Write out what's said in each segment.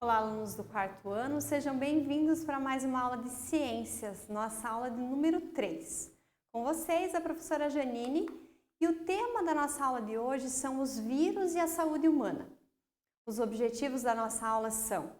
Olá, alunos do quarto ano, sejam bem-vindos para mais uma aula de ciências, nossa aula de número 3. Com vocês, a professora Janine, e o tema da nossa aula de hoje são os vírus e a saúde humana. Os objetivos da nossa aula são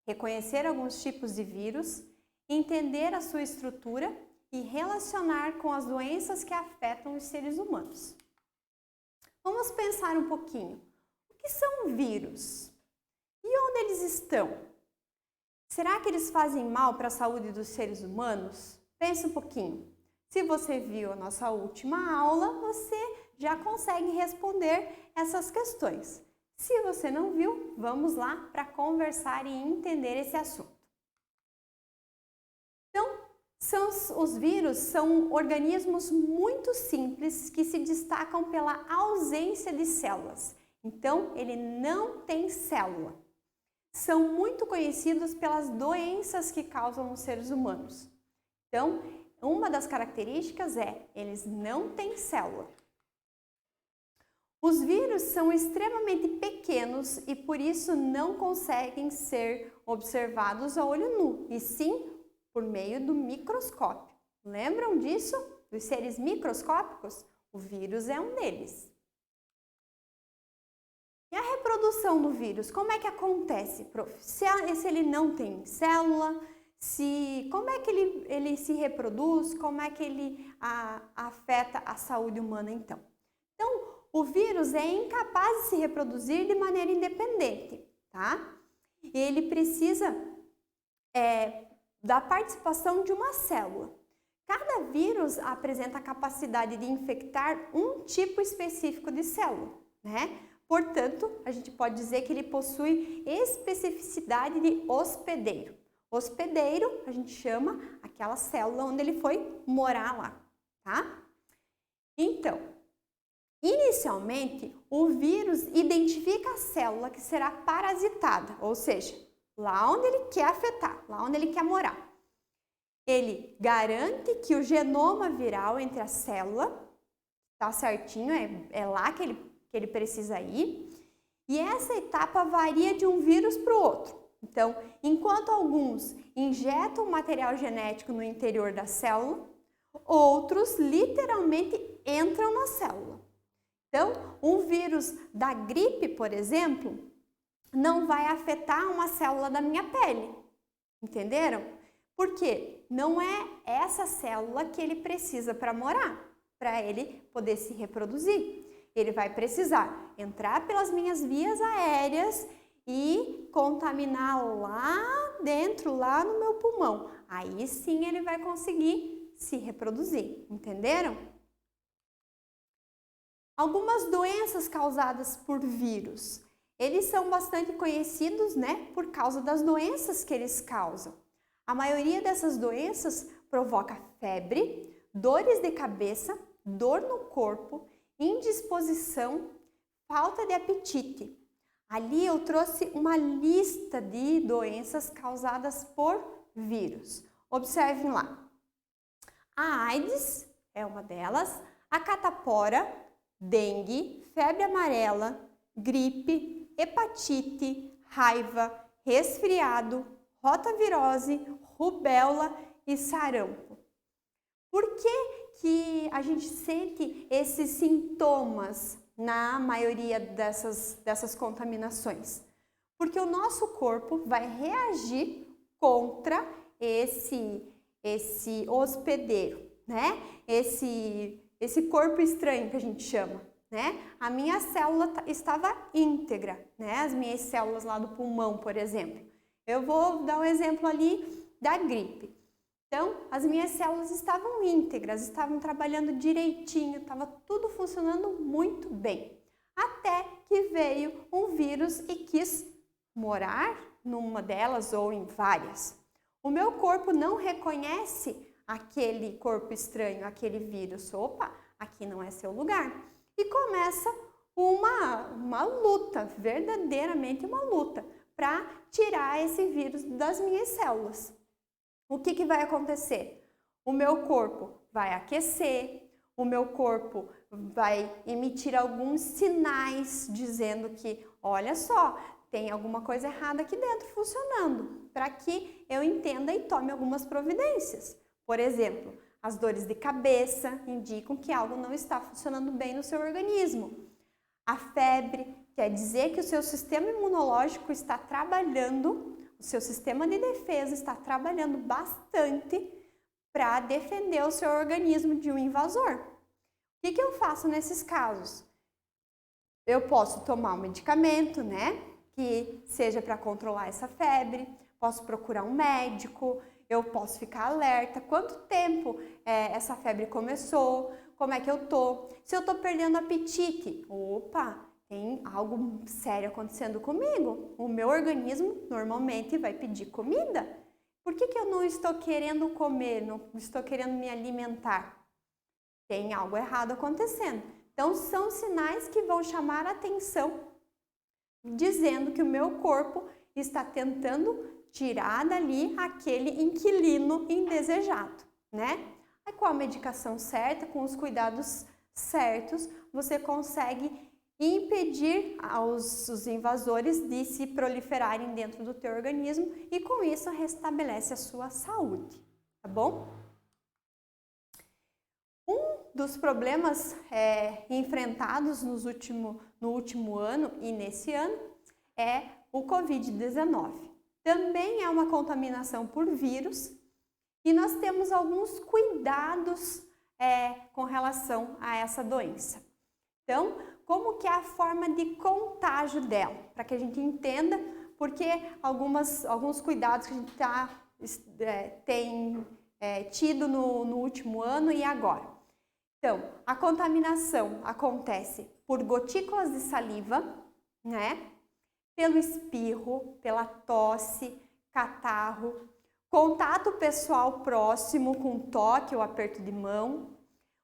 reconhecer alguns tipos de vírus, entender a sua estrutura e relacionar com as doenças que afetam os seres humanos. Vamos pensar um pouquinho. O que são vírus? E onde eles estão? Será que eles fazem mal para a saúde dos seres humanos? Pense um pouquinho. Se você viu a nossa última aula, você já consegue responder essas questões. Se você não viu, vamos lá para conversar e entender esse assunto. Então, os vírus são organismos muito simples que se destacam pela ausência de células. Então, ele não tem célula. São muito conhecidos pelas doenças que causam nos seres humanos. Então, uma das características é, eles não têm célula. Os vírus são extremamente pequenos e por isso não conseguem ser observados a olho nu, e sim por meio do microscópio. Lembram disso? Dos seres microscópicos? O vírus é um deles. E a reprodução do vírus, como é que acontece, prof? Se ele não tem célula, como é que ele se reproduz, como é que ele afeta a saúde humana então? Então, o vírus é incapaz de se reproduzir de maneira independente, tá? Ele precisa da participação de uma célula. Cada vírus apresenta a capacidade de infectar um tipo específico de célula, né? Portanto, a gente pode dizer que ele possui especificidade de hospedeiro. Hospedeiro, a gente chama aquela célula onde ele foi morar lá, tá? Então, inicialmente, o vírus identifica a célula que será parasitada, ou seja, lá onde ele quer afetar, lá onde ele quer morar. Ele garante que o genoma viral entre a célula está certinho, é lá que ele precisa ir, e essa etapa varia de um vírus para o outro. Então, enquanto alguns injetam material genético no interior da célula, outros literalmente entram na célula. Então, um vírus da gripe, por exemplo, não vai afetar uma célula da minha pele, entenderam? Por quê? Não é essa célula que ele precisa para morar, para ele poder se reproduzir. Ele vai precisar entrar pelas minhas vias aéreas e contaminar lá dentro, lá no meu pulmão. Aí sim ele vai conseguir se reproduzir, entenderam? Algumas doenças causadas por vírus. Eles são bastante conhecidos, né, por causa das doenças que eles causam. A maioria dessas doenças provoca febre, dores de cabeça, dor no corpo, indisposição, falta de apetite. Ali eu trouxe uma lista de doenças causadas por vírus. Observem lá. A AIDS é uma delas, a catapora, dengue, febre amarela, gripe, hepatite, raiva, resfriado, rotavirose, rubéola e sarampo. Por que a gente sente esses sintomas na maioria dessas contaminações? Porque o nosso corpo vai reagir contra esse hospedeiro, né? Esse corpo estranho que a gente chama, né? A minha célula estava íntegra, né? As minhas células lá do pulmão, por exemplo. Eu vou dar um exemplo ali da gripe. Então, as minhas células estavam íntegras, estavam trabalhando direitinho, estava tudo funcionando muito bem. Até que veio um vírus e quis morar numa delas ou em várias. O meu corpo não reconhece aquele corpo estranho, aquele vírus. Opa, aqui não é seu lugar. E começa uma luta, verdadeiramente uma luta, para tirar esse vírus das minhas células. O que vai acontecer? O meu corpo vai aquecer, o meu corpo vai emitir alguns sinais dizendo que, olha só, tem alguma coisa errada aqui dentro funcionando, para que eu entenda e tome algumas providências. Por exemplo, as dores de cabeça indicam que algo não está funcionando bem no seu organismo. A febre quer dizer que o seu sistema imunológico está trabalhando, o seu sistema de defesa está trabalhando bastante para defender o seu organismo de um invasor. O que eu faço nesses casos? Eu posso tomar um medicamento, né, que seja para controlar essa febre, posso procurar um médico, eu posso ficar alerta, quanto tempo essa febre começou, como é que eu tô, se eu tô perdendo apetite, opa, tem algo sério acontecendo comigo, o meu organismo normalmente vai pedir comida. Por que eu não estou querendo comer, não estou querendo me alimentar? Tem algo errado acontecendo. Então, são sinais que vão chamar a atenção, dizendo que o meu corpo está tentando tirar dali aquele inquilino indesejado, né? Aí, com a medicação certa, com os cuidados certos, você consegue impedir os invasores de se proliferarem dentro do teu organismo e, com isso, restabelece a sua saúde, tá bom? Dos problemas enfrentados no último ano e nesse ano é o Covid-19. Também é uma contaminação por vírus e nós temos alguns cuidados com relação a essa doença. Então, como que é a forma de contágio dela? Para que a gente entenda porque alguns cuidados que a gente tem tido no último ano e agora. Então, a contaminação acontece por gotículas de saliva, né? Pelo espirro, pela tosse, catarro, contato pessoal próximo com toque ou aperto de mão,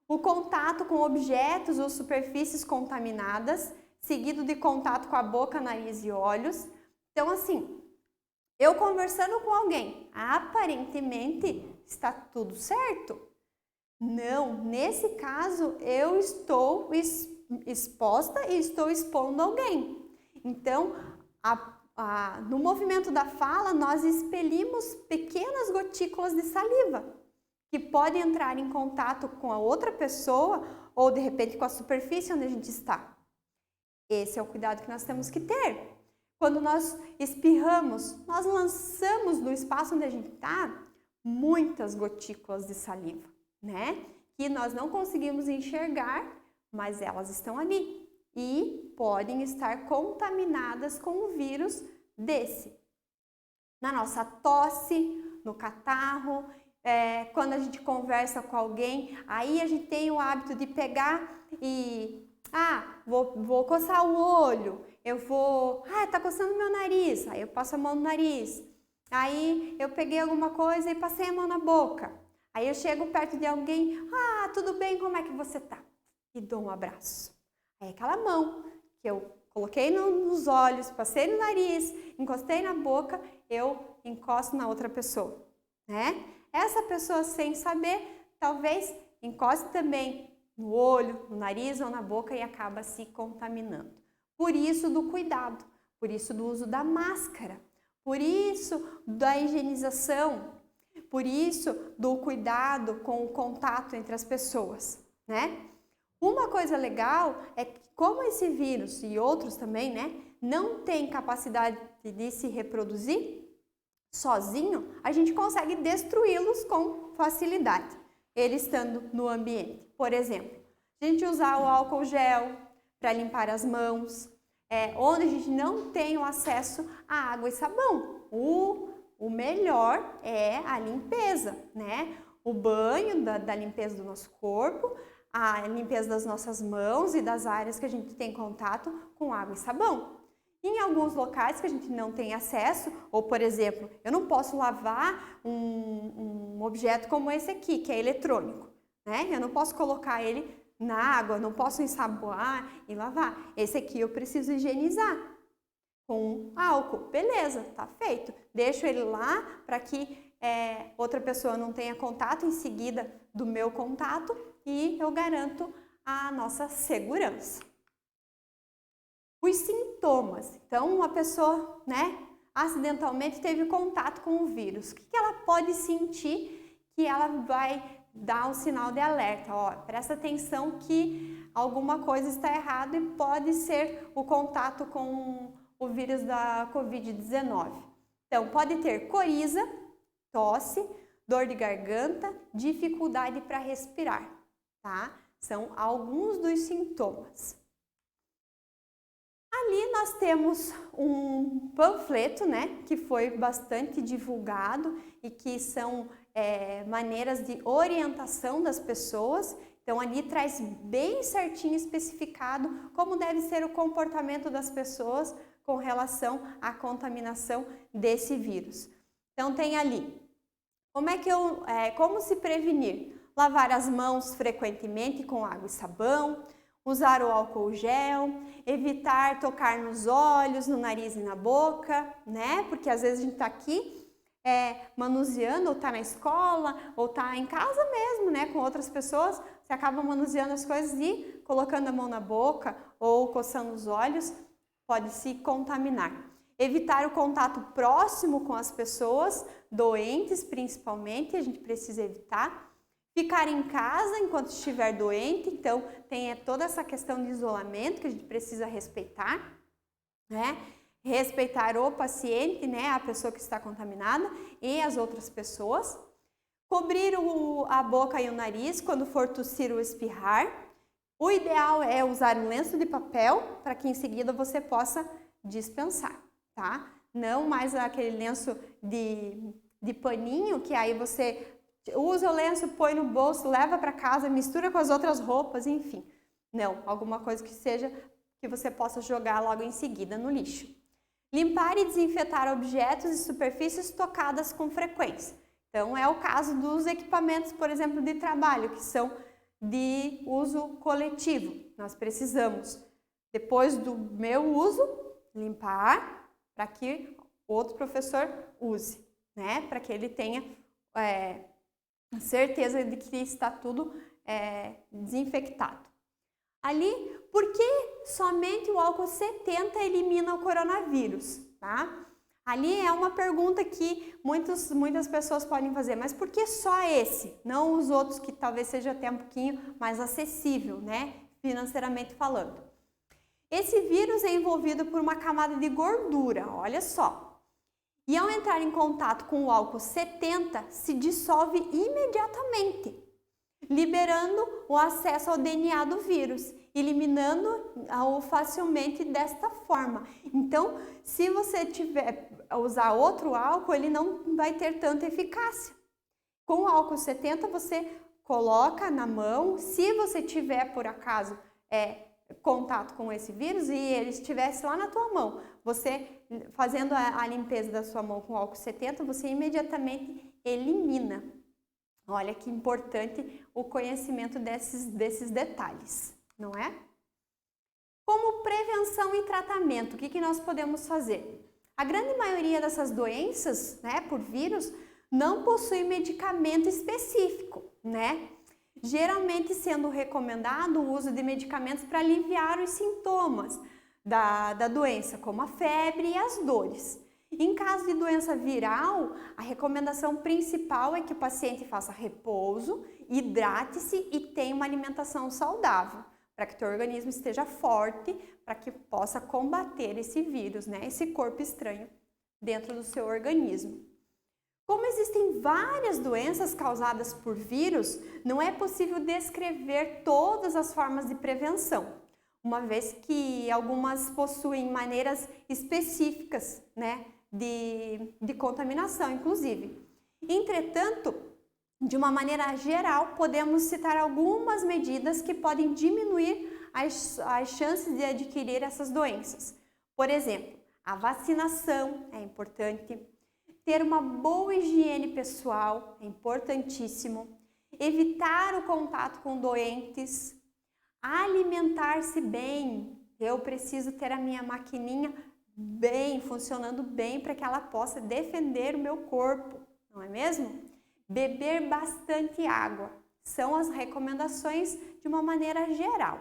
o contato com objetos ou superfícies contaminadas, seguido de contato com a boca, nariz e olhos. Então, assim, eu conversando com alguém, aparentemente está tudo certo? Não, nesse caso eu estou exposta e estou expondo alguém. Então, no movimento da fala, nós expelimos pequenas gotículas de saliva que podem entrar em contato com a outra pessoa ou, de repente, com a superfície onde a gente está. Esse é o cuidado que nós temos que ter. Quando nós espirramos, nós lançamos no espaço onde a gente está muitas gotículas de saliva, né? Que nós não conseguimos enxergar, mas elas estão ali e podem estar contaminadas com o vírus desse. Na nossa tosse, no catarro, quando a gente conversa com alguém, aí a gente tem o hábito de pegar e, vou coçar o olho, tá coçando meu nariz, aí eu passo a mão no nariz, aí eu peguei alguma coisa e passei a mão na boca. Aí eu chego perto de alguém, tudo bem, como é que você tá? E dou um abraço. Aí aquela mão que eu coloquei nos olhos, passei no nariz, encostei na boca, eu encosto na outra pessoa, né? Essa pessoa, sem saber, talvez encoste também no olho, no nariz ou na boca e acaba se contaminando. Por isso do cuidado, por isso do uso da máscara, por isso da higienização, por isso do cuidado com o contato entre as pessoas, né? Uma coisa legal é que como esse vírus e outros também, né, não tem capacidade de se reproduzir sozinho, a gente consegue destruí-los com facilidade, ele estando no ambiente. Por exemplo, a gente usar o álcool gel para limpar as mãos, onde a gente não tem o acesso a água e sabão. O melhor é a limpeza, né? O banho da limpeza do nosso corpo, a limpeza das nossas mãos e das áreas que a gente tem contato com água e sabão. Em alguns locais que a gente não tem acesso, ou por exemplo, eu não posso lavar um objeto como esse aqui, que é eletrônico, né? Eu não posso colocar ele na água, não posso ensaboar e lavar. Esse aqui eu preciso higienizar com álcool. Beleza, tá feito. Deixo ele lá para que outra pessoa não tenha contato em seguida do meu contato e eu garanto a nossa segurança. Os sintomas. Então, uma pessoa, né, acidentalmente teve contato com o vírus. O que ela pode sentir que ela vai dar um sinal de alerta? Ó, presta atenção que alguma coisa está errada e pode ser o contato com o vírus da Covid-19. Então, pode ter coriza, tosse, dor de garganta, dificuldade para respirar, tá? São alguns dos sintomas. Ali nós temos um panfleto, né, que foi bastante divulgado e que são maneiras de orientação das pessoas. Então, ali traz bem certinho especificado como deve ser o comportamento das pessoas com relação à contaminação desse vírus. Então, tem ali como se prevenir? Lavar as mãos frequentemente com água e sabão, usar o álcool gel, evitar tocar nos olhos, no nariz e na boca, né? Porque às vezes a gente tá aqui manuseando, ou tá na escola, ou tá em casa mesmo, né? Com outras pessoas, você acaba manuseando as coisas e colocando a mão na boca ou coçando os olhos, pode se contaminar. Evitar o contato próximo com as pessoas, doentes principalmente, a gente precisa evitar. Ficar em casa enquanto estiver doente, então tem toda essa questão de isolamento que a gente precisa respeitar, né? Respeitar o paciente, né? A pessoa que está contaminada e as outras pessoas. Cobrir a boca e o nariz quando for tossir ou espirrar. O ideal é usar um lenço de papel para que em seguida você possa dispensar, tá? Não mais aquele lenço de paninho que aí você usa o lenço, põe no bolso, leva para casa, mistura com as outras roupas, enfim. Não, alguma coisa que seja que você possa jogar logo em seguida no lixo. Limpar e desinfetar objetos e superfícies tocadas com frequência. Então, é o caso dos equipamentos, por exemplo, de trabalho, que são de uso coletivo. Nós precisamos, depois do meu uso, limpar para que outro professor use, né? Para que ele tenha certeza de que está tudo desinfectado. Ali, por que somente o álcool 70 elimina o coronavírus, tá? Ali é uma pergunta que muitas pessoas podem fazer, mas por que só esse? Não os outros que talvez seja até um pouquinho mais acessível, né? Financeiramente falando. Esse vírus é envolvido por uma camada de gordura, olha só. E ao entrar em contato com o álcool 70, se dissolve imediatamente, liberando o acesso ao DNA do vírus, eliminando-o facilmente desta forma. Então, se você usar outro álcool, ele não vai ter tanta eficácia. Com o álcool 70, você coloca na mão, se você tiver, por acaso, contato com esse vírus e ele estivesse lá na tua mão, você fazendo a limpeza da sua mão com álcool 70, você imediatamente elimina. Olha que importante o conhecimento desses detalhes, não é? Como prevenção e tratamento, o que nós podemos fazer? A grande maioria dessas doenças, né, por vírus, não possui medicamento específico, né? Geralmente sendo recomendado o uso de medicamentos para aliviar os sintomas da doença, como a febre e as dores. Em caso de doença viral, a recomendação principal é que o paciente faça repouso, hidrate-se e tenha uma alimentação saudável, para que o teu organismo esteja forte, para que possa combater esse vírus, né? Esse corpo estranho dentro do seu organismo. Como existem várias doenças causadas por vírus, não é possível descrever todas as formas de prevenção, uma vez que algumas possuem maneiras específicas, né, de contaminação, inclusive. Entretanto, de uma maneira geral, podemos citar algumas medidas que podem diminuir as chances de adquirir essas doenças. Por exemplo, a vacinação é importante. Ter uma boa higiene pessoal é importantíssimo. Evitar o contato com doentes. Alimentar-se bem. Eu preciso ter a minha maquininha bem, funcionando bem para que ela possa defender o meu corpo, não é mesmo? Beber bastante água. São as recomendações de uma maneira geral.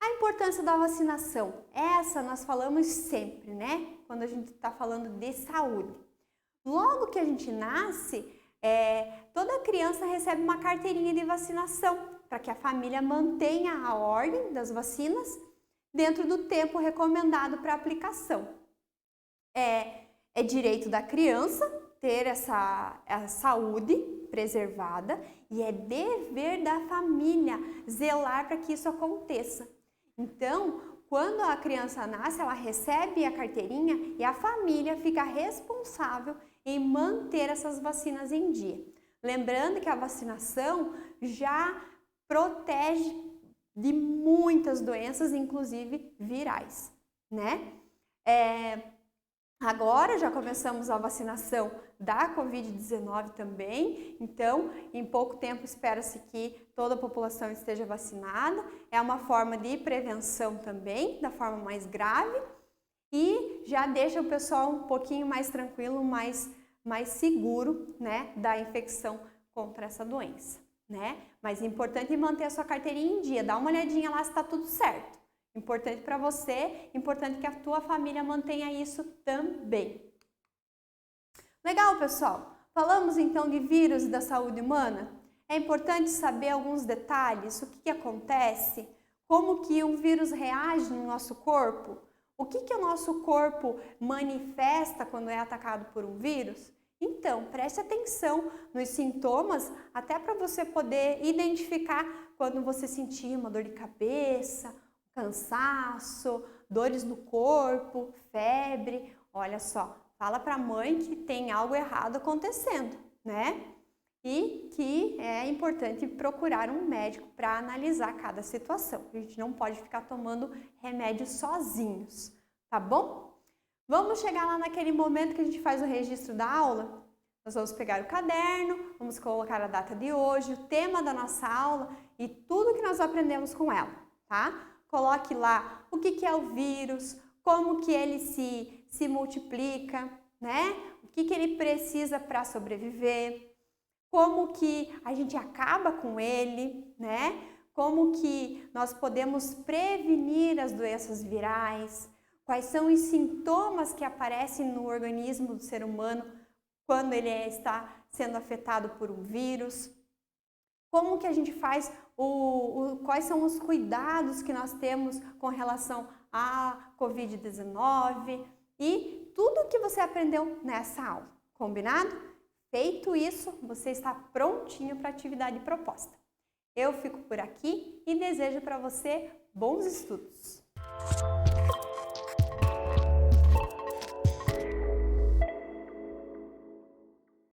A importância da vacinação, essa nós falamos sempre, né? Quando a gente está falando de saúde. Logo que a gente nasce, toda criança recebe uma carteirinha de vacinação para que a família mantenha a ordem das vacinas dentro do tempo recomendado para aplicação. É direito da criança ter a saúde preservada e é dever da família zelar para que isso aconteça. Então, quando a criança nasce, ela recebe a carteirinha e a família fica responsável em manter essas vacinas em dia. Lembrando que a vacinação já protege de muitas doenças, inclusive virais, né? Agora já começamos a vacinação da Covid-19 também, então em pouco tempo espera-se que toda a população esteja vacinada. É uma forma de prevenção também, da forma mais grave, e já deixa o pessoal um pouquinho mais tranquilo, mais seguro, né, da infecção contra essa doença, né? Mas é importante manter a sua carteirinha em dia, dá uma olhadinha lá se está tudo certo. Importante para você, importante que a tua família mantenha isso também. Legal, pessoal? Falamos então de vírus e da saúde humana? É importante saber alguns detalhes, o que acontece, como que um vírus reage no nosso corpo, o que o nosso corpo manifesta quando é atacado por um vírus? Então, preste atenção nos sintomas, até para você poder identificar quando você sentir uma dor de cabeça, cansaço, dores no corpo, febre. Olha só, fala para a mãe que tem algo errado acontecendo, né? E que é importante procurar um médico para analisar cada situação. A gente não pode ficar tomando remédios sozinhos, tá bom? Vamos chegar lá naquele momento que a gente faz o registro da aula. Nós vamos pegar o caderno, vamos colocar a data de hoje, o tema da nossa aula e tudo que nós aprendemos com ela, tá? Coloque lá o que é o vírus, como que ele se multiplica, né? O que ele precisa para sobreviver, como que a gente acaba com ele, né? Como que nós podemos prevenir as doenças virais, quais são os sintomas que aparecem no organismo do ser humano quando ele está sendo afetado por um vírus, como que a gente faz, quais são os cuidados que nós temos com relação à Covid-19 e tudo o que você aprendeu nessa aula, combinado? Feito isso, você está prontinho para a atividade proposta. Eu fico por aqui e desejo para você bons estudos!